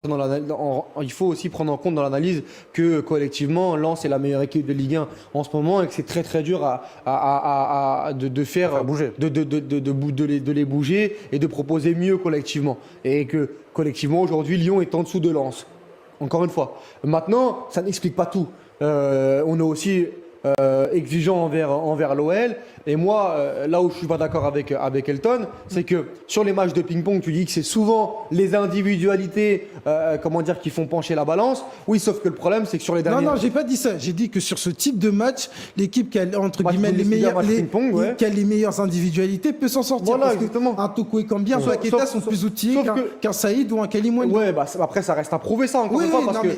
Il faut aussi prendre en compte dans l'analyse que collectivement, Lens est la meilleure équipe de Ligue 1 en ce moment et que c'est très très dur de faire bouger. De les bouger et de proposer mieux collectivement. Et que collectivement, aujourd'hui, Lyon est en dessous de Lens. Encore une fois. Maintenant, ça n'explique pas tout. On est aussi exigeant envers l'OL. Et moi, là où je suis pas d'accord avec Elton, c'est que sur les matchs de ping-pong, tu dis que c'est souvent les individualités qui font pencher la balance. Oui, sauf que le problème, c'est que sur les derniers... Non, j'ai pas dit ça. J'ai dit que sur ce type de match, l'équipe qui a, entre Match guillemets, Bundesliga, qui a les meilleures individualités peut s'en sortir. Voilà, parce exactement. Un Toko et Kambia, un Paqueta sont plus outillés qu'un Saïd ou un Kalimouane. Ouais, bah, après, ça reste à prouver ça encore une fois. Parce que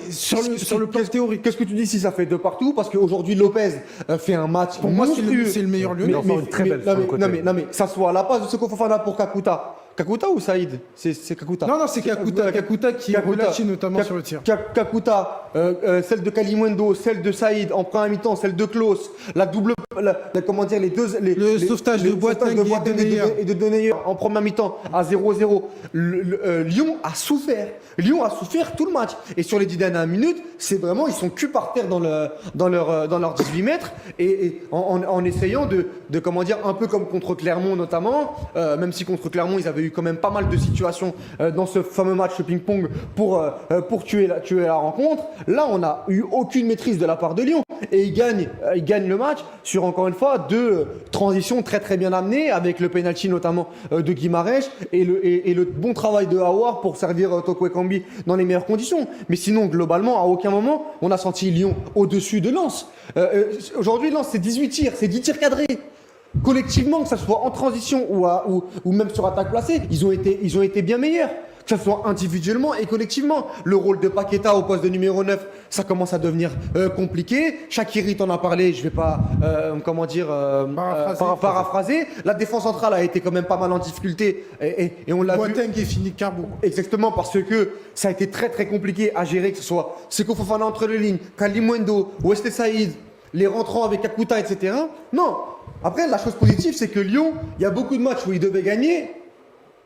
sur le plan théorique. Qu'est-ce que tu dis si ça fait deux partout? Parce qu'aujourd'hui, Lopez fait un match. Pour moi, c'est le meilleur lieu. Une très belle sur le côté. Non, mais ça soit à la passe de Seko Fofana pour Kakuta. Kakuta ou Saïd? C'est Kakuta. Non, c'est Kakuta qui est relâché notamment sur le tir. Kakuta, celle de Kalimundo, celle de Saïd en première mi-temps, celle de Klaus, la double, les deux, le sauvetage de Boateng et de Denayer en première mi-temps à 0-0. Lyon a souffert. Lyon a souffert tout le match. Et sur les 10 dernières minutes, c'est vraiment, ils sont cul par terre dans leurs 18 mètres et en essayant de un peu comme contre Clermont notamment, même si contre Clermont, ils avaient eu quand même pas mal de situations dans ce fameux match de ping-pong pour tuer la rencontre. Là, on n'a eu aucune maîtrise de la part de Lyon. Et ils gagnent le match sur, encore une fois, deux transitions très très bien amenées, avec le penalty notamment de Guimarães et le bon travail de Aouar pour servir Toko Ekambi dans les meilleures conditions. Mais sinon, globalement, à aucun moment, on a senti Lyon au-dessus de Lens. Aujourd'hui, Lens, c'est 18 tirs, c'est 10 tirs cadrés. Collectivement, que ce soit en transition ou même sur attaque placée, ils ont été bien meilleurs. Que ce soit individuellement et collectivement. Le rôle de Paqueta au poste de numéro 9, ça commence à devenir compliqué. Shaqiri t'en a parlé, je ne vais pas paraphraser. La défense centrale a été quand même pas mal en difficulté et on l'a vu. Boateng est fini carbo. Exactement, parce que ça a été très très compliqué à gérer, que ce soit Seko Fofana entre les lignes, Kalimundo, Wesley Saïd, les rentrants avec Kakuta, etc. Non. Après, la chose positive, c'est que Lyon, il y a beaucoup de matchs où ils devaient gagner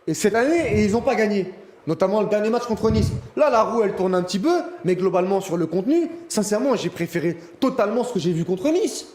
et cette année, et ils n'ont pas gagné. Notamment le dernier match contre Nice. Là, la roue, elle tourne un petit peu, mais globalement, sur le contenu, sincèrement, j'ai préféré totalement ce que j'ai vu contre Nice.